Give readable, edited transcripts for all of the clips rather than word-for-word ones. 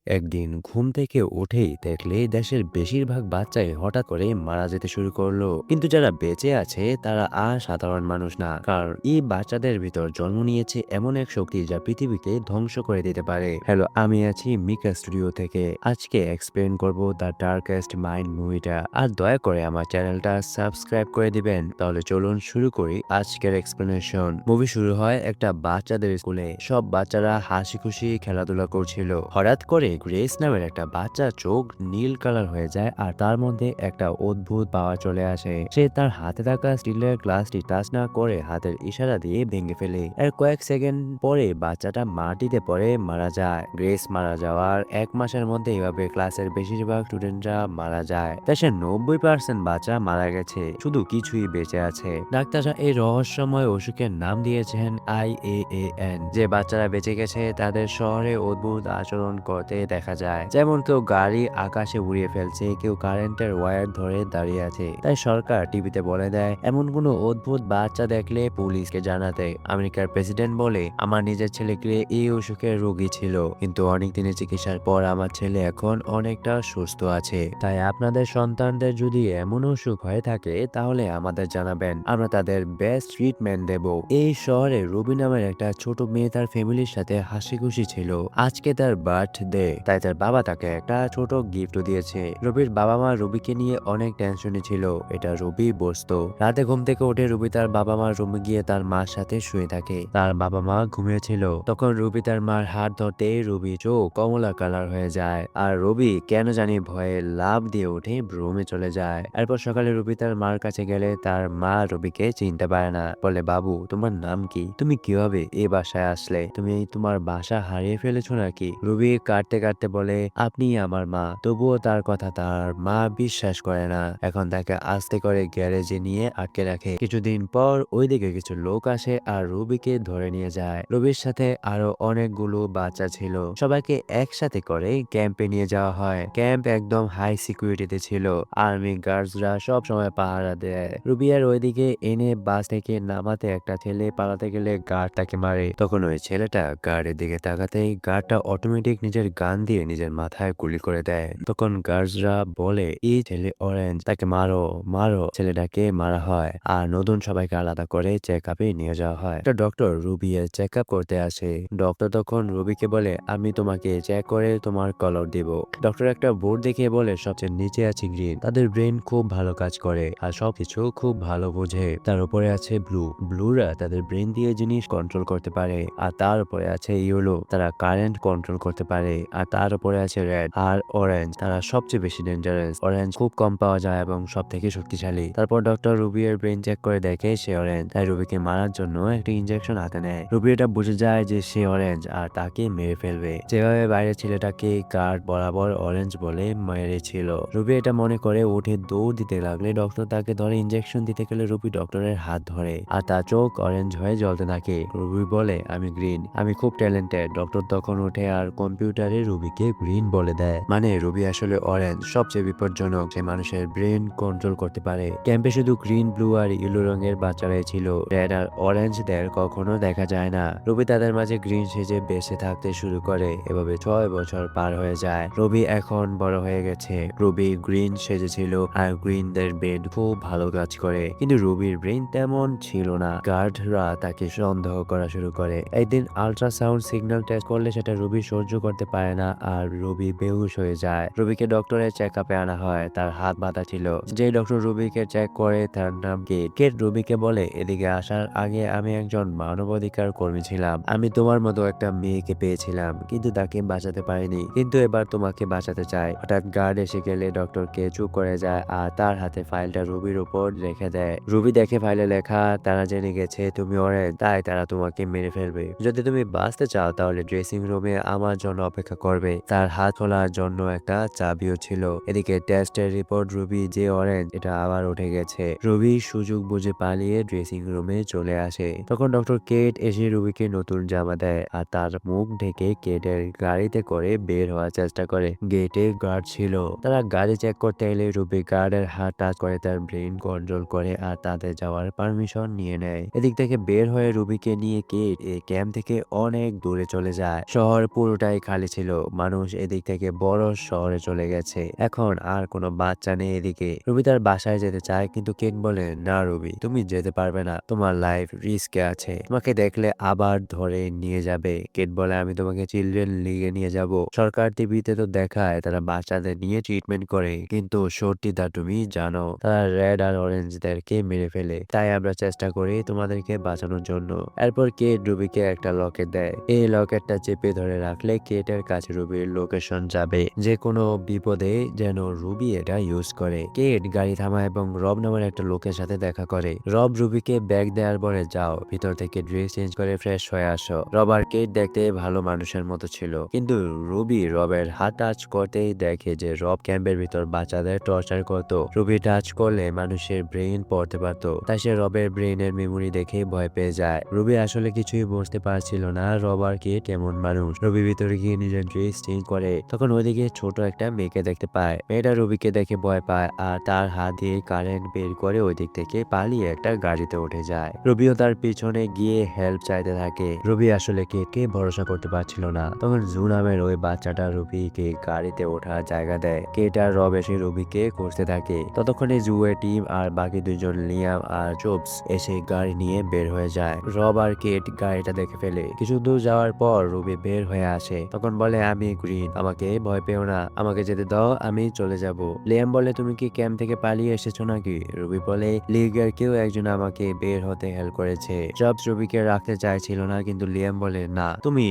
একদিন ঘুম থেকে উঠেই দেখলে দেশের বেশিরভাগ বাচ্চাই হঠাৎ করে মারা যেতে শুরু করলো, কিন্তু যারা বেঁচে আছে তারা আর সাধারণ মানুষ না। কারণ এই বাচ্চাদের ভিতর জন্ম নিয়েছে এমন এক শক্তি যা পৃথিবীকে ধ্বংস করে দিতে পারে। হ্যালো, আমি আছি মিকা স্টুডিও থেকে। আজকে এক্সপ্লেন করব দ্য ডার্কেস্ট মাইন্ড মুভিটা। আর দয়া করে আমার চ্যানেলটা সাবস্ক্রাইব করে দিবেন। তাহলে চলুন শুরু করি আজকের এক্সপ্লেনেশন। মুভি শুরু হয় একটা বাচ্চাদের স্কুলে। সব বাচ্চারা হাসি খুশি খেলাধুলা করছিল। হঠাৎ করে গ্রেস নামের একটা বাচ্চা চোখ নীল কালার হয়ে যায় আর তার মধ্যে একটা অদ্ভুত পাওয়ার চলে আসে। সে তার হাতে থাকা স্টিলের গ্লাসটি টাচ না করে হাতের ইশারা দিয়ে ভেঙে ফেলে। আর কয়েক সেকেন্ড পরে বাচ্চাটা মাটিতে পড়ে মারা যায়। গ্রেস মারা যাওয়ার 1 মাসের মধ্যে এভাবে ক্লাসের বেশিরভাগ স্টুডেন্টরা মারা যায়। দেশের 90% বাচ্চা মারা গেছে, শুধু কিছুই বেঁচে আছে। ডাক্তাররা এই রহস্যময় অসুখের নাম দিয়েছেন IAAN। যে বাচ্চারা বেঁচে গেছে তাদের শহরে অদ্ভুত আচরণ করতে দেখা যায়, যেমন কেউ গাড়ি আকাশে উড়িয়ে ফেলছে, কেউ কারেন্টের ওয়্যার ধরে দাঁড়িয়ে আছে। তাই সরকার টিভিতে বলে দেয় এমন কোনো অদ্ভুত বাচ্চা দেখলে পুলিশকে জানাতে। আমেরিকার প্রেসিডেন্ট বলে, আমার নিজের ছেলেকে এই অসুখের রোগী ছিল, কিন্তু অনেক দিনের চিকিৎসার পর আমার ছেলে এখন অনেকটা সুস্থ আছে। তাই আপনাদের সন্তানদের যদি এমন অসুখ হয়ে থাকে তাহলে আমাদের জানাবেন, আমরা তাদের বেস্ট ট্রিটমেন্ট দেব। এই শহরে রবি নামের একটা ছোট মেয়ে তার ফ্যামিলির সাথে হাসি খুশি ছিল। আজকে তার বার্থডে, তাই তার বাবা তাকে একটা ছোট গিফট দিয়েছে। রবির বাবা মা রবিকে নিয়ে অনেক টেনশনে ছিল। এটা রবি বুঝতো। রাতে ঘুম থেকে উঠে রবি তার বাবা মার রুমে গিয়ে তার মার সাথে শুয়ে থাকে। তার বাবা মা ঘুমিয়েছিল। তখন রবি তার মার হাত ধরতে রবি চোখ কমলা কালার হয়ে যায় আর রবি কেন জানি ভয়ে লাফ দিয়ে উঠে রুমে চলে যায়। এরপর সকালে রবি তার মার কাছে গেলে তার মা রবিকে চিনতে পারে না। বলে, বাবু তোমার নাম কি? তুমি কিভাবে এই বাসায় আসলে? তুমি তোমার বাসা হারিয়ে ফেলেছো নাকি? রবি কাঁদতে কাঁদতে বলে, আপনি আমার মা। তবুও তার কথা তার মা বিশ্বাস করে না। এখন তাকে আস্তে করে গ্যারেজে নিয়ে আটকে রাখে। কিছুদিন পর ওইদিকে কিছু লোক আসে আর রবিকে ধরে নিয়ে যায়। রবির সাথে আরো অনেকগুলো বাচ্চা ছিল। সবাইকে একসাথে করে ক্যাম্পে নিয়ে যাওয়া হয়। ক্যাম্প একদম হাই সিকিউরিটিতে ছিল। আর্মি গার্ডসরা সব সময় পাহারা দেয়। রুবি আর ওইদিকে এনে বাস থেকে নামাতে একটা ছেলে পালাতে গেলে গার্ড তাকে মারে। তখন ওই ছেলেটা গার্ডের দিকে তাকাতেই গার্ডটা অটোমেটিক নিজের গান দিয়ে নিজের মাথায় গুলি করে দেয়। তখন গার্ডসরা বলে, এই ছেলে অরেঞ্জ, তাকে মারো মারো। ছেলেটাকে মারা হয় আর নতুন সবাইকে আলাদা করে চেক আপে নিয়ে যাওয়া হয়। একটা ডক্টর রুবি এর চেক আপ করতে আসে। ডক্টর তখন রুবিকে বলে, আমি তোমাকে চেক করে তোমার কলর দিব। ডক্টর একটা বোর্ড দেখিয়ে বলে, সবচেয়ে নিচে আছে গ্রিন, তাদের ব্রেন খুব ভালো কাজ করে আর সবকিছু খুব ভালো বোঝে। তার উপরে আছে ব্লু, ব্লুরা তাদের ব্রেন দিয়ে জিনিস কন্ট্রোল করতে পারে। আর তার উপরে আছে ইয়েলো, তারা কারেন্ট কন্ট্রোল করতে পারে। আর তার উপরে আছে রেড আর অরেঞ্জ, তারা সবচেয়ে বেশি ডেঞ্জারাস। অরেঞ্জ খুব কম পাওয়া যায় এবং সব থেকে শক্তিশালী। তারপর ডক্টর রুবি এর ব্রেন চেক করে দেখে সে অরেঞ্জ। তাই রুবিকে মারার জন্য একটা ইনজেকশন হাতে নেয়। রুবি এটা বুঝে যায় যে সে অরেঞ্জ আর তাকে মেরে ফেলবে। যেভাবে বাইরের ছেলেটাকে গার্ড বরাবর অরেঞ্জ বলে মেরেছিল। রুবি এটা মনে করে উঠে দৌড় দিতে লাগলে ডক্টর তাকে ধরে ইনজেকশন দিতে গেলে রুবি ডক্টরের হাত ধরে আর তার চোখ অরেঞ্জ হয়ে জ্বলতে থাকে। রুবি বলে, আমি গ্রিন, আমি খুব ট্যালেন্টেড। ডক্টর তখন উঠে আর কম্পিউটারে রুবিকে গ্রিন বলে দেয়। মানে রুবি আসলে অরেঞ্জ, সবচেয়ে বিপজ্জনক, সে মানুষের ব্রেন কন্ট্রোল করতে পারে। ক্যাম্পে শুধু গ্রিন, ব্লু আর ইয়েলো রঙের বাচ্চারাই ছিল। রেড আর অরেঞ্জদের কখনো দেখা যায় না। রুবি তাদের মাঝে গ্রিন সেজে বেঁচে থাকতে শুরু করে। এভাবে 6 বছর পার হয়ে যায়। রবি এখন বড় হয়ে গেছে। রবি গ্রিন সেজেছিল আর গ্রিনদের ব্রেন খুব ভালো কাজ করে, কিন্তু রবির ব্রেন তেমন ছিল না। গার্ডরা তাকে সন্দেহ করা শুরু করে। একদিন আল্ট্রাসাউন্ড সিগন্যাল টেস্ট করলে সেটা রবি সহ্য করতে পারে না আর রবি বেহুশ হয়ে যায়। রবিকে ডক্টরের চেক আপে আনা হয়। তার হাত বাঁধা ছিল। যে ডক্টর রবিকে চেক করে তার নাম কেট। কেট রবিকে বলে, এদিকে আসার আগে আমি একজন মানবাধিকার কর্মী ছিলাম। আমি তোমার মতো একটা মেয়েকে পেয়েছিলাম, কিন্তু তাকে বাঁচাতে পারিনি, কিন্তু এবার তোমাকে বাঁচাতে চাই। হঠাৎ গার্ড এসে গেলে ডক্টরকে চুপ করে যায় আর তার হাতে ফাইলটা রুবির উপর রেখে দেয়। রুবি দেখে ফাইলে লেখা, তারা জেনে গেছে তুমি অরেঞ্জ, তাই তারা তোমাকে মেরে ফেলবে। যদি তুমি বাঁচতে চাও তাহলে ড্রেসিং রুমে আমার জন্য অপেক্ষা করবে। তার হাত খোলার জন্য একটা চাবিও ছিল। এদিকে টেস্টের রিপোর্ট রুবি যে অরেঞ্জ এটা আবার উঠে গেছে। রুবি সুযোগ বুঝে পালিয়ে ড্রেসিং রুমে চলে আসে। তখন ডক্টর কেট এসে রুবিকে নতুন জামা দেয় আর তার মুখ ঢেকে কেটের গাড়িতে করে বের হওয়ার চেষ্টা করে। গেটে গার্ড ছিল। তারা গাড়ি চেক করতে এলে রুবি গার্ডের হাত টাচ করে তার ব্রেন কন্ট্রোল করে আর তাদের যাওয়ার পারমিশন নিয়ে নেয়। এদিক থেকে বের হয়ে রুবিকে নিয়ে কেট এই ক্যাম্প থেকে অনেক দূরে চলে যায়। শহর পুরোটাই খালি ছিল। মানুষ এদিক থেকে বড় শহরে চলে গেছে, এখন আর কোনো বাচ্চা নেই এদিকে। রুবি তার বাসায় যেতে চায় কিন্তু কেট বলে, না রুবি, তুমি যেতে পারবে না, তোমার লাইফ রিস্কে আছে, তোমাকে দেখলে আবার ধরে নিয়ে যাবে। কেট বলে, আমি তোমাকে চিলড্রেন লিগে নিয়ে যাব। সরকার টিভিতে তো দেখায় তারা বাচ্চাদের নিয়ে ট্রিটমেন্ট করে, কিন্তু সত্যিটা তুমি জানো, তারা রেড আর অরেঞ্জদেরকে মেরে ফেলে। তাই আমরা চেষ্টা করি তোমাদেরকে বাঁচানোর জন্য। এরপর কেট রুবিকে একটা লকেট দেয়। এই লকেটটা চেপে ধরে রাখলে কেটের কাছে রুবির লোকেশন যাবে, যে কোনো বিপদে যেন রুবি এটা ইউজ করে। কেট গাড়ি থামায় এবং রব নামের একটা লোকের সাথে দেখা করে। রব রুবিকে ব্যাগ দেওয়ার পরে, যাও ভিতর থেকে ড্রেস চেঞ্জ করে ফ্রেশ হয়ে আসো। রব আর কেট দেখতে ভালো মানুষের মতো ছিল, কিন্তু রুবি রবের হাত টাচ করতেই দেখে যে রব ক্যাম্পের ভিতর বাচ্চাদের টর্চার করত। রুবি টাচ করলে মানুষের ব্রেইন পড়তে পারত, তাই সে রবের ব্রেইনের মেমোরি দেখে ভয় পেয়ে যায়। রুবি আসলে কিছুই বুঝতে পারছিল না রব আর কেট কেমন মানুষ। রুবি ভিতরে গিয়ে নিজের ড্রেস চেঞ্জ করে, তখন ওইদিকে ছোট একটা মেয়েকে দেখতে পায়। মেয়েটা রুবিকে দেখে ভয় পায় আর তার হাত দিয়ে কারেন্ট বের করে ওই দিক থেকে পালিয়ে একটা গাড়িতে উঠে যায়। রুবিও তার পিছনে গিয়ে হেল্প চাইতে থাকে। রুবি আসলে কেটকে ভরসা করতে পারছিল না। তখন জু নামের ওই বাচ্চাটা রুবিকে গাড়িতে ওঠার জায়গা দেয়। কেট আর রব এসে রুবিকে খুঁজতে থাকে। ততক্ষণে জুয়ের টিম আর বাকি দুজন লিয়াম আর চোপস এসে গাড়ি নিয়ে বের হয়ে যায়। রব আর কেট গাড়িটা দেখে ফেলে। কিছু দূর যাওয়ার পর রুবি বের হয়ে আসে, তখন বলে, আমি গ্রিন, আমাকে ভয় পেও না, আমাকে যেতে দাও, আমি চলে যাব। লিয়াম বলে, তুমি কি ক্যাম্প থেকে পালিয়ে এসেছো নাকি? রুবি বলে, লিগের কেউ একজন আমাকে বের হতে হেল্প করেছে। জবস রুবিকে রাখতে চাইছিল না, কিন্তু লিয়াম বলে, না, তুমি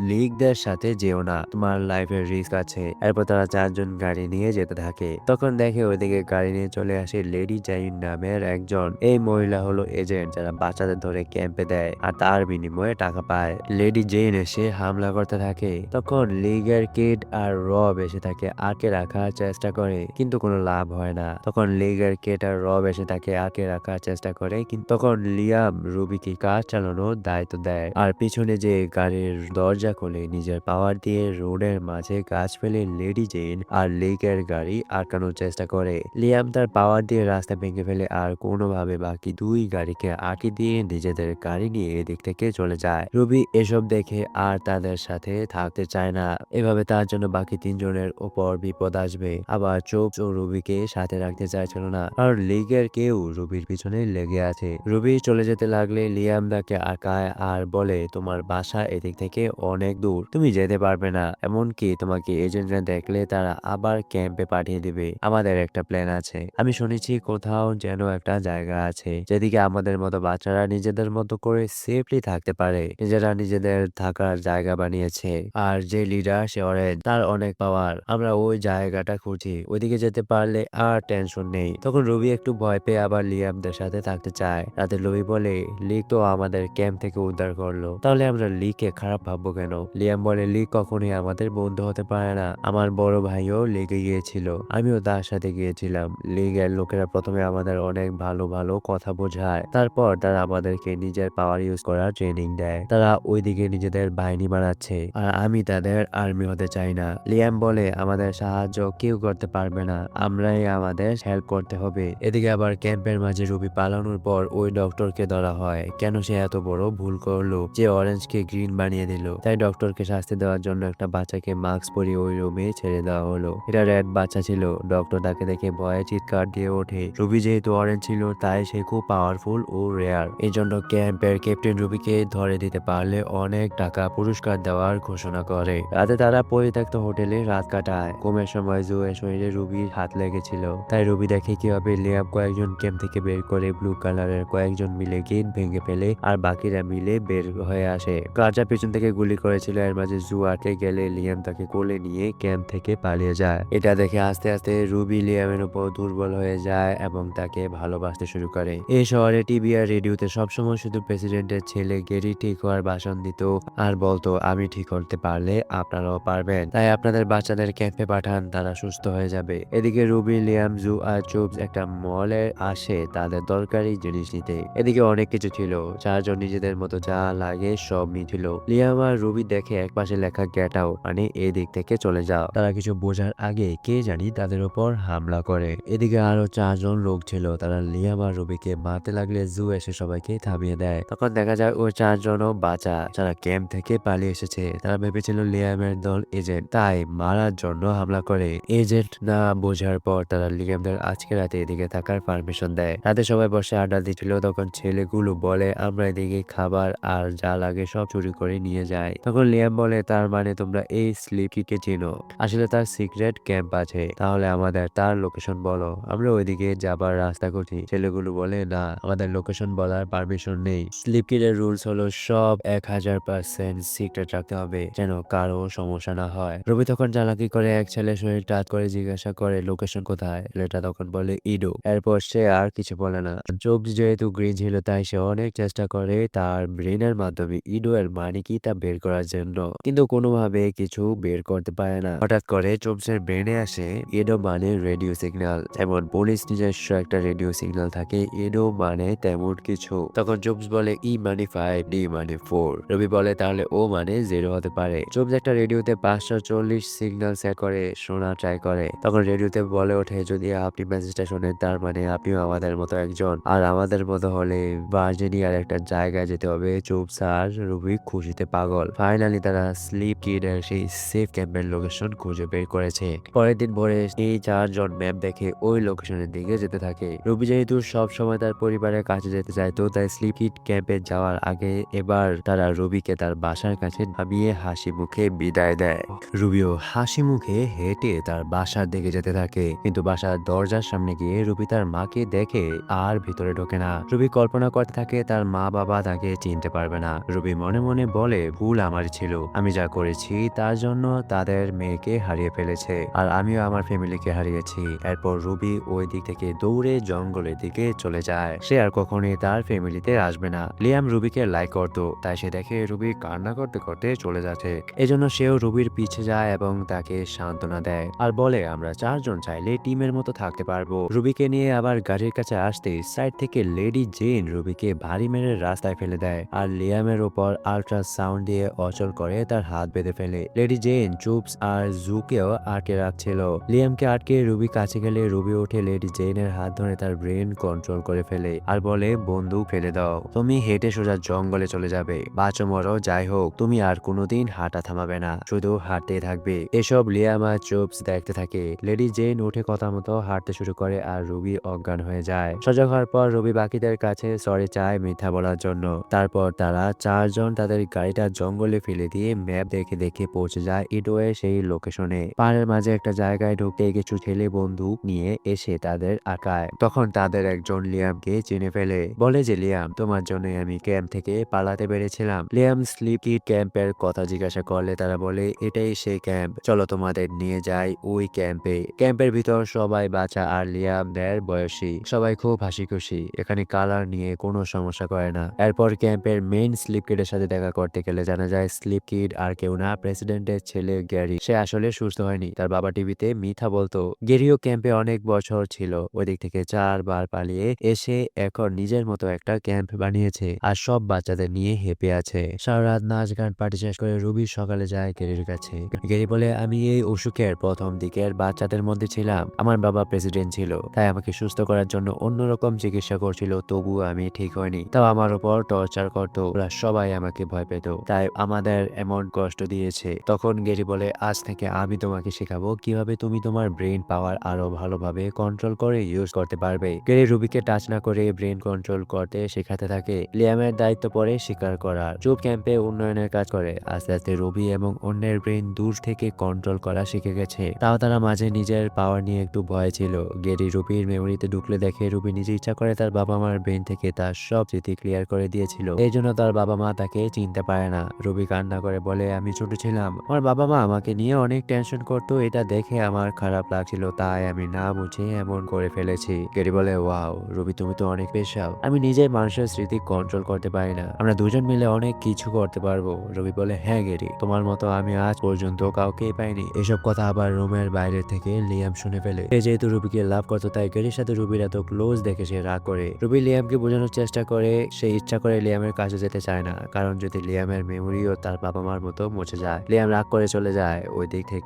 লিগদের সাথে যেও না, তোমার লাইফের রিস্ক আছে। এরপর তারা চারজন গাড়ি নিয়ে যেতে থাকে। তখন দেখে ওইদিকে গাড়ি নিয়ে চলে আসে লেডি জাইন নামের একজন। এই মহিলা হলো এজেন্ট যারা বাচ্চাদের ধরে ক্যাম্পে দেয় আর তার বিনিময়ে টাকা পায়। লেডি জেন এসে হামলা করতে থাকে। তখন লিগের কিড আর রব এসে তাকে আটকে রাখার চেষ্টা করে, কিন্তু কোনো লাভ হয় না। তখন লিগের কিড আর রব এসে তাকে আটকে রাখার চেষ্টা করে, কিন্তু তখন লিয়াম রুবিকে কার চালানোর দায়িত্ব দেয় আর পিছনে যে গাড়ির দরজা খুলে নিজের পাওয়ার দিয়ে রোডের মাঝে গাছ ফেলে লেডি জেন আর লিগের গাড়ি আটকানোর চেষ্টা করে। লিয়াম তার পাওয়ার দিয়ে রাস্তা ভেঙে ফেলে আর কোনোভাবে বাকি দুই গাড়িকে আটকে দিয়ে নিজেদের গাড়ি নিয়ে এদিক থেকে চলে যায়। রুবি এসব দেখে আর তাদের সাথে থাকতে চায় না, এভাবে তার জন্য বাকি তিনজনের উপর বিপদ আসবে। আবার চোপস ও রুবিকে সাথে রাখতে চাইছিল না, আর লিগের কেউ রুবির পিছনে লেগে আছে। রুবি চলে যেতে লাগলে লিয়াম তাকে আটকায় আর বলে, তোমার বাসা এদিক থেকে অনেক দূর, তুমি যেতে পারবে না, এমনকি তোমাকে এজেন্টরা দেখলে তারা আবার ক্যাম্পে পাঠিয়ে দিবে। আমাদের একটা প্ল্যান আছে, আমি শুনেছি কোথাও যেন একটা জায়গা আছে যেদিকে আমাদের মতো বাচ্চারা নিজেদের মতো করে সেফলি থাকতে পারে, নিজেরা নিজেদের থাকার জায়গা বানিয়েছে। আর যে লিডার সে অরেঞ্জ, তার অনেক পাওয়ার, আমরা ওই জায়গাটা খুঁজি, ওইদিকে যেতে পারলে আর টেনশন নেই। তখন রুবি একটু ভয় পেয়ে আবার লিয়ামদের সাথে থাকতে চায়। রাতে রুবি বলে, লিক তো আমাদের ক্যাম্প থেকে উদ্ধার করলো, তাহলে আমরা লিকে খারাপ ভাববো কেন? লিয়াম বলে, লিক কখনোই আমাদের বন্ধু হতে পারে না, আমার বড় ভাইও লেগে গিয়েছিল, আমিও তার সাথে গিয়েছিলাম। লিগের লোকেরা প্রথমে আমাদের অনেক ভালো ভালো কথা বোঝায়, তারপর তারা আমাদেরকে নিজের পাওয়ার ইউজ করার ট্রেনিং দেয়। তারা ওইদিকে নিজেদের বাহিনী বানাচ্ছে আর আমি তাদের আর্মি হতে চাই না। লিয়াম বলে, আমাদের সাহায্য কেউ করতে পারবে না, আমরাই আমাদের হেল্প করতে হবে। এদিকে আবার ক্যাম্পের মাঝে রুবি পালানোর পর ওই ডক্টরকে ধরা হয়। কেন সে এত বড় ভুল করলো যে অরেঞ্জকে গ্রিন বানিয়ে দিল? তাই ডক্টরকে শাস্তি দেওয়ার জন্য একটা বাচ্চাকে মাস্ক পরিয়ে ওই রুমে ছেড়ে দেওয়া হলো। এটা রেড বাচ্চা ছিল। ডক্টর তাকে দেখে ভয়ে চিৎকার দিয়ে ওঠে। রুবি যেহেতু অরেঞ্জ ছিল তাই সে খুব পাওয়ারফুল ও রেয়ার। এই জন্য ক্যাম্পের ক্যাপ্টেন রুবিকে ধরে দিতে পারলে অনেক টাকা পুরস্কার দেওয়ার ঘোষণা করে। রাতে তারা পরিত্যক্ত হোটেলে রাত কাটায়। ঘুমের সময় জুয়ের শরীরে রুবির হাত লেগেছিল, তাই রুবি দেখে কিভাবে লিয়াম কয়েকজন ক্যাম্প থেকে বের করে ব্লু কালারের কয়েকজন মিলে গেট ভেঙে ফেলে আর বাকিরা মিলে বের হয়ে আসে। গার্জা পিছন থেকে গুলি করেছিল, এর মাঝে জু আটকে গেলে লিয়াম তাকে কোলে নিয়ে ক্যাম্প থেকে পালিয়ে যায়। এটা দেখে আস্তে আস্তে রুবি লিয়ামের উপর দুর্বল হয়ে যায় এবং তাকে ভালোবাসতে শুরু করে। এই শহরে টিভি আর রেডিওতে সবসময় শুধু প্রেসিডেন্টের ছেলে গেরি ঠিক হওয়ার ভাষণ দিত আর বলতো, আমি ঠিক করতে পারলে আপনারাও পারবেন, তাই আপনাদের বাচ্চাদের ক্যাম্পে পাঠান, তারা সুস্থ হয়ে যাবে। এদিকে রুবি, লিয়াম, জু আর চুপস একটা মলে আসে তাদের দরকারি জিনিস নিতে। এদিকে অনেক কিছু ছিল, চারজন নিজেদের মতো যা লাগে সব নিয়েছিল। লিয়াম আর রুবি দেখে একপাশে লেখা গেট আউট, মানে এদিক থেকে চলে যাও। তারা কিছু বোঝার আগে কে জানি তাদের উপর হামলা করে। এদিকে আরো চারজন লোক ছিল, তারা লিয়াম আর রুবিকে মারতে লাগলে জু এসে সবাইকে থামিয়ে দেয়। তখন দেখা যায় ওই চারজনও বাচ্চা যারা ক্যাম্প থেকে পালিয়ে এসেছে। তারা ভেবেছিল লিয়াম লিয়ামের দল এজেন্ট, তাই মারার জন্য হামলা করে। এজেন্ট না বোঝার পর তারা লিয়ামদের আজকে রাতে এদিকে থাকার পারমিশন দেয়। রাতে সবাই বসে আড্ডা দিচ্ছিল, তখন ছেলেগুলো বলে আমরা এদিকে খাবার আর যা লাগে সব চুরি করে নিয়ে যাই। তখন লিয়াম বলে তার মানে তোমরা এই স্লিপকিকে চেনো, আসলে তার সিক্রেট ক্যাম্প আছে, তাহলে আমাদের তার লোকেশন বলো, আমরা ওইদিকে যাবার রাস্তা করছি। ছেলেগুলো বলে না, আমাদের লোকেশন বলার পারমিশন নেই। স্লিপকিটের রুলস হলো সব 1000% সিক্রেট রাখতে হবে, যেন কারো সমস্যা না হয়। রবি তখন চালাকি করে এক ছেলে শরীর টাচ করে জিজ্ঞাসা করে লোকেশন কোথায়। ছেলেটা তখন বলে ইডো। এরপর সে আর কিছু বলে না। চোখ যেহেতু গ্রিন ছিল তাই সে অনেক চেষ্টা করে তার ব্রেনের মাধ্যমে ইডো এর মানে কি তা বের করার জন্য, কিন্তু কোনোভাবে কিছু বের করতে পারে না। হঠাৎ করে চোপসের ব্রেনে আসে ইডো মানে রেডিও সিগন্যাল, যেমন পুলিশ নিজস্ব একটা রেডিও সিগন্যাল থাকে, ইডো মানে তেমন কিছু। তখন চোপস বলে ই মানে 5, ডি মানে 4। রবি বলে তাহলে ও মানে 0 হতে পারে। চোপস একটা রেডিওতে 540 সিগন্যাল সেট করে শোনা ট্রাই করে। তখন রেডিওতে বলে ওঠে যদি আপনি মেসেজটা শোনেন তার মানে আপনিও আমাদের মতো একজন, আর আমাদের মতো হলে ভার্জিনিয়ার একটা জায়গায় যেতে হবে। চোপস আর রবি খুশিতে পাগল। ফাইনালি তারা স্লিপ কিড এর সেই সেফ ক্যাম্পের লোকেশন খুঁজে বের করেছে। পরের দিন ভোরে এই 4জন ম্যাপ দেখে ওই লোকেশনের দিকে যেতে থাকে। রবি যেহেতু সব সময় তার পরিবারের কাছে যেতে চাইতো, তাই স্লিপ কিড ক্যাম্পে যাওয়ার আগে এবার তারা রবিকে তার বাসার কাছে নামিয়ে হাসি মুখে বিদায় দেয়। রুবিও হাসি মুখে হেঁটে তার বাসার দিকে যেতে থাকে, কিন্তু বাসার দরজার সামনে গিয়ে রুবি তার মাকে দেখে আর ভিতরে ঢোকে না। রুবি কল্পনা করতে থাকে তার মা বাবা তাকে চিনতে পারবে না। রুবি মনে মনে বলে ভুল আমার ছিল, আমি যা করেছি তার জন্য তাদের মেয়েকে হারিয়ে ফেলেছে, আর আমিও আমার ফ্যামিলিকে হারিয়েছি। এরপর রুবি ওই দিক থেকে দৌড়ে জঙ্গলের দিকে চলে যায়। সে আর কখনোই তার ফ্যামিলিতে আসবে না। লিয়াম রুবিকে লাইক করতো, তাই সে দেখে রুবি কান্না করতে করতে চলে যাচ্ছে। এজন্য সেও রুবির পিছে যায় এবং তাকে সান্ত্বনা দেয় আর বলে আমরা 4জন চাইলে টিমের মতো থাকতে পারবো। রুবিকে নিয়ে আবার গাড়ির কাছে আসতে সাইড থেকে লেডি জেন রুবিকে ভারী মেরে রাস্তায় ফেলে দেয় আর লিয়ামের উপর আল্ট্রাসাউন্ড দিয়ে অচল করে তার হাত বেঁধে ফেলে। লেডি জেন চুপস আর জুকেও আটকে রাখছিল। লিয়ামকে আটকে রুবি কাছে গেলে রুবি উঠে লেডি জেনের হাত ধরে তার ব্রেন কন্ট্রোল করে ফেলে আর বলে বন্দুক ফেলে দাও, তুমি হেঁটে সোজা জঙ্গলে চলে যাবে, বাঁচো মরো যাই হোক, তুমি আর কোনোদিন হাঁটা থামাবে না, শুধু হাঁটতেই থাকবে। এসব লিয়াম আর চুপস দেখতে থাকে। লেডি জেন উঠে কথা মতো হাঁটতে শুরু করে আর রুবি অজ্ঞান হয়ে যায়। সজাগ হওয়ার পর রুবি বাকিদের কাছে সরি চায় মিথ্যা বলার জন্য। তারপর তারা 4জন তাদের গাড়িটা জঙ্গলে ফেলে দিয়ে ম্যাপ দেখে দেখে পৌঁছে যায় ইডোয়ের সেই লোকেশনে। পাহাড়ের মাঝে একটা জায়গায় ঢুকতে কিছু ছেলে বন্দুক নিয়ে এসে তাদের আটকায়। তখন তাদের একজন লিয়ামকে চিনে ফেলে, বলে যে লিয়াম তোমার জন্য আমি ক্যাম্প থেকে পালাতে পেরেছিলাম। লিয়াম স্লিপ কিড ক্যাম্পের কথা জিজ্ঞাসা করলে তারা বলে এটাই সেই ক্যাম্প, চলো তোমাদের নিয়ে যাই ওই ক্যাম্পে। ক্যাম্পের ভিতর সবাই বাচ্চা আর লিয়ামদের বয়সী, সবাই খুব হাসি খুশি, এখানে কালার নিয়ে কোনো সমস্যা করে না। এরপর ক্যাম্পের মেইন স্লিপ কিডের সাথে দেখা করতে গেলে জানা যায় স্লিপ কিড আর কেউ না, প্রেসিডেন্টের ছেলে গ্যারি। সে আসলে সুস্থ হয়নি, তার বাবা টিভিতে মিথ্যা বলতো। গেরিও ক্যাম্পে অনেক বছর ছিল, ওই দিক থেকে 4বার পালিয়ে এসে এখন নিজের মতো একটা ক্যাম্প বানিয়েছে আর সব বাচ্চাদের নিয়ে হেঁপে আছে। সারা রাত নাচ গান পার্টি শেষ করে রুবি সকালে যায় গেরির কাছে। গেরি বলে আমি এই অসুখের প্রথম দিকের বাচ্চাদের মধ্যে ছিলাম, আমার বাবা প্রেসিডেন্ট ছিল, তাই আমাকে সুস্থ করার জন্য অন্যরকম চিকিৎসা করছিল, তবুও আমি ঠিক হয়নি, তাও আমার উপর টর্চার করতো, ওরা সবাই আমাকে ভয় পেত, তাই আমাদের এমন কষ্ট দিয়েছে। তখন গেরি বলে আজ থেকে আমি তোমাকে শেখাবো কিভাবে তুমি তোমার ব্রেন পাওয়ার আরো ভালোভাবে কন্ট্রোল করে ইউজ করতে পারবে। গেরি রুবিকে টাচ না করে ব্রেন কন্ট্রোল করতে শেখাতে থাকে। লিয়ামের দায়িত্ব পড়ে শিকার করার। চুপ ক্যাম্পে উন্নয়নের কাজ করে। আস্তে আস্তে রবি এবং অন্যের ব্রেন দূর থেকে কন্ট্রোল করা শিখে গেছে, তাও তারা মাঝে নিজের পাওয়ার নিয়ে একটু ভয় ছিল। গেরি রুবির মেমোরিতে ঢুকলে দেখে রুবি নিজে ইচ্ছা করে তার বাবা মার ব্রেন থেকে তার সব স্মৃতি ক্লিয়ার করে দিয়েছিল, এই জন্য তার বাবা মা তাকে চিনতে পারে না। রুবি কান্না করে বলে আমি ছোট ছিলাম, আমার বাবা মা আমাকে নিয়ে অনেক টেনশন করতো, এটা দেখে আমার খারাপ লাগছিল, তাই আমি না বুঝে এমন করে ফেলেছি। গেরি বলে ওয়াও রুবি তুমি তো অনেক স্পেশাল, আমি নিজের মানুষের স্মৃতি কন্ট্রোল করতে পারি না, আমরা দুজন মিলে অনেক কিছু করতে পারবো। রবি বলে হ্যাঁ গেরি, তোমার মতো আমি আজ পর্যন্ত কাউকেই পাইনি। এসব কথা আবার রুমের বাইরে থেকে লিয়াম শুনে ফেলে। সে যেহেতু রুবিকে লাভ করতো তাই গেরির সাথে রুবির এত ক্লোজ দেখে সে রাগ করে। রুবি লিয়ামকে বোঝানোর চেষ্টা করে সে ইচ্ছা করে লিয়ামের কাছে যেতে চায় না, কারণ যদি লিয়ামের মেমোরিও তার বাবা মার মতো মুছে যায়। লিয়াম রাগ করে চলে যায়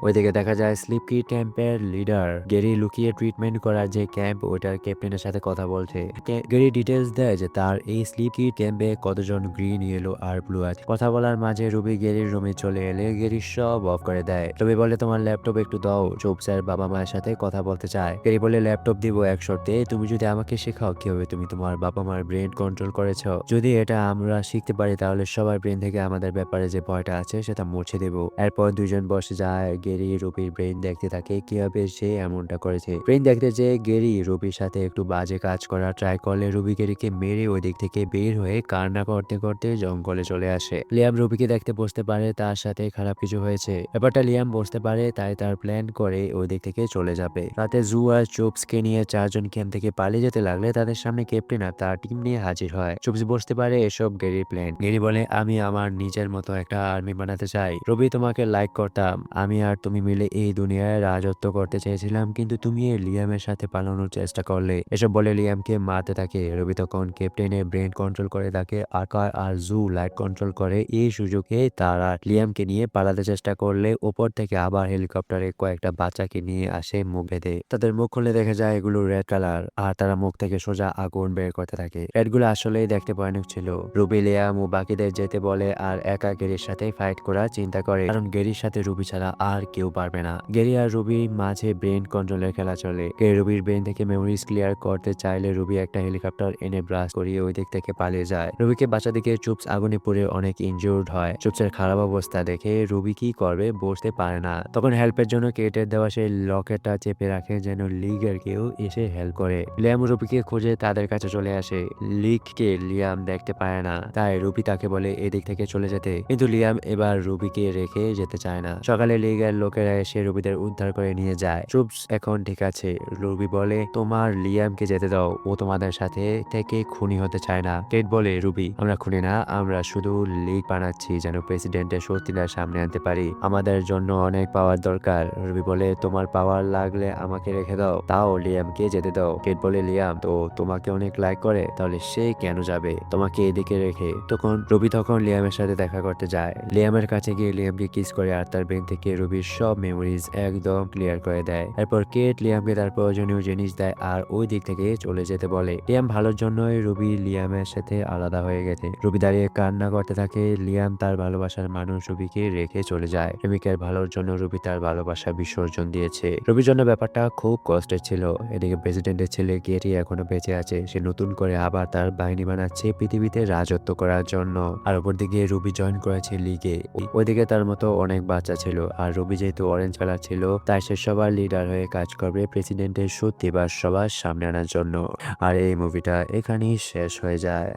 ওইদিকে দেখা যায় স্লিপ কিড ক্যাম্পের লিডার গেরি লুকিয়ে ট্রিটমেন্ট করার যে ক্যাম্প ওইটার ক্যাপ্টেনের সাথে কথা বলছে। গেরি ডিটেলস দেয় যে তার এই স্লিপ কিড ক্যাম্পে কতজন গ্রিন, ইয়েলো আর ব্লু আছে। কথা বলার মাঝে রুবি গেরির রুমে চলে এলে গেরি সব অফ করে দেয়। রবি বলে তোমার ল্যাপটপ একটু দাও, চোপসের বাবা মায়ের সাথে কথা বলতে চায়। গেরি বলে ল্যাপটপ দিব এক শর্তে, তুমি যদি আমাকে শেখাও কিভাবে তুমি তোমার বাবা মার ব্রেন কন্ট্রোল করেছ। যদি এটা আমরা শিখতে পারি তাহলে সবার ব্রেন থেকে আমাদের ব্যাপারে যে ভয়টা আছে সেটা মুছে দেব। এরপর দুইজন বসে যায়, গেরি রবির ব্রেন দেখতে থাকে কিভাবে সে এমনটা করেছে। ব্রেন দেখতে যে গেরি রবির সাথে একটু বাজে কাজ করা ট্রাই করলে রবি গেরিকে মেরে ওই দিক থেকে বের হয়ে কান্না করতে করতে জঙ্গলে চলে আসে। লিয়াম রবিকে দেখতে বুঝতে পারে তার সাথে খারাপ কিছু হয়েছে। ব্যাপারটা লিয়াম বুঝতে পারে, তাই তার প্ল্যান করে ওই দিক থেকে চলে যাবে। রাতে জু আর চুপসকে নিয়ে চারজন ক্যাম্প থেকে পালিয়ে যেতে লাগলে তাদের সামনে ক্যাপ্টেন আর তার টিম নিয়ে হাজির হয়। চুপস বুঝতে পারে এসব গেরির প্ল্যান। গেরি বলে আমি আমার নিজের মতো একটা আর্মি বানাতে চাই। রবি তোমাকে লাইক করতাম, আমি আর তুমি মিলে এই দুনিয়ায় রাজত্ব করতে চেয়েছিলাম, কিন্তু তুমি এই লিয়ামের সাথে পালানোর চেষ্টা করলে। এসব বলে লিয়ামকে মারতে থাকে। রবি তখন ক্যাপ্টেনের ব্রেন কন্ট্রোল করে থাকে, আকার আর জু লাইট কন্ট্রোল করে। এই সুযোগে তারা লিয়ামকে নিয়ে পালাতে চেষ্টা করলে ওপর থেকে আবার হেলিকপ্টারে কয়েকটা বাচ্চাকে নিয়ে আসে মুখ বেঁধে। তাদের মুখ খুলে দেখা যায় এগুলো রেড কালার, আর তারা মুখ থেকে সোজা আগুন বের করতে থাকে। রেডগুলো আসলেই দেখতে ভয়ানক ছিল। রুবি লিয়াম ও বাকিদের যেতে বলে আর একা গেরির সাথে ফাইট করার চিন্তা করে, কারণ গেরির সাথে রুবি ছাড়া আর কেউ পারবে না। গেরি আর রুবির মাঝে ব্রেন কন্ট্রোলের খেলা চলে। রুবির ব্রেন থেকে মেমোরিজ ক্লিয়ার করতে চাইলে রুবি একটা হেলিকপ্টার এনে ব্রাশ করিয়ে ওই দিক থেকে পালিয়ে যায়। রুবিকে বাঁচা দিকে চুপস আগুনে পুড়ে অনেক ইনজিউর্ড হয়। চুপসের খারাপ অবস্থা দেখে রুবি কি করবে বুঝতে পারে না। তখন হেল্পের জন্য কেটের দেওয়া সেই লকেটটা চেপে রাখে যেন লিগের কেউ এসে হেল্প করে। লিয়াম রুবিকে খুঁজে তাদের কাছে চলে আসে। লিগকে লিয়াম দেখতে পায় না, তাই রুবি তাকে বলে এদিক থেকে চলে যেতে, কিন্তু লিয়াম এবার রুবিকে রেখে যেতে চায় না। সকালে লিগের লোকেরা এসে রুবিদের উদ্ধার করে নিয়ে যায়। চুপস এখন ঠিক আছে। রুবি বলে তোমার লিয়ামকে যেতে দাও, ও তোমাদের সাথে থেকে খুনি হতে চায় না। কেট বলে রুবি আমরা খুনি না, আমরা শুধু লিগ বানাচ্ছি যেন প্রেসিডেন্টের সত্যিটা সামনে আনতে পারি, আমাদের জন্য অনেক পাওয়ার দরকার। রুবি বলে তোমার পাওয়ার লাগলে আমাকে রেখে দাও, তাও লিয়ামকে যেতে দাও। কেট বলে লিয়াম তো তোমাকে অনেক লাইক করে, তাহলে সে কেন যাবে তোমাকে এদিকে রেখে। রুবি তখন লিয়ামের সাথে দেখা করতে যায়। লিয়ামের কাছে গিয়ে লিয়ামকে কিস করে আর তার ব্রেন থেকে রুবির সব মেমোরিজ একদম ক্লিয়ার করে দেয়। এরপর কেট লিয়ামকে তার প্রয়োজনীয় জিনিস দেয় আর ওই দিক থেকে চলে যেতে বলে। লিয়াম ভালোর জন্যই রুবি লিয়ামের সাথে আলাদা হয়ে গেছে। রুবি দাঁড়িয়ে কান্না করতে থাকে। লিয়াম তার ভালোবাসার মানুষ রুবিকে রেখে চলে যায়। প্রেমিকের ভালোর জন্য রুবি তার ভালোবাসা বিসর্জন দিয়েছে। রুবির জন্য ব্যাপারটা খুব কষ্টের ছিল। এদিকে প্রেসিডেন্টের ছেলে গেরি এখনো বেঁচে আছে, সে নতুন করে আবার তার বাহিনী বানাচ্ছে পৃথিবীতে রাজত্ব করার জন্য। আর ওপর দিকে রুবি জয়েন করেছে লিগে। ওইদিকে তার মতো অনেক বাচ্চা ছিল, আর রুবি যেহেতু অরেঞ্জ কালার ছিল তাই সে সবার লিডার হয়ে কাজ করবে প্রেসিডেন্টের সত্যি বা সবার সামনে আনার জন্য। আর এই মুভিটা এখানেই শেষ হয়ে যায়।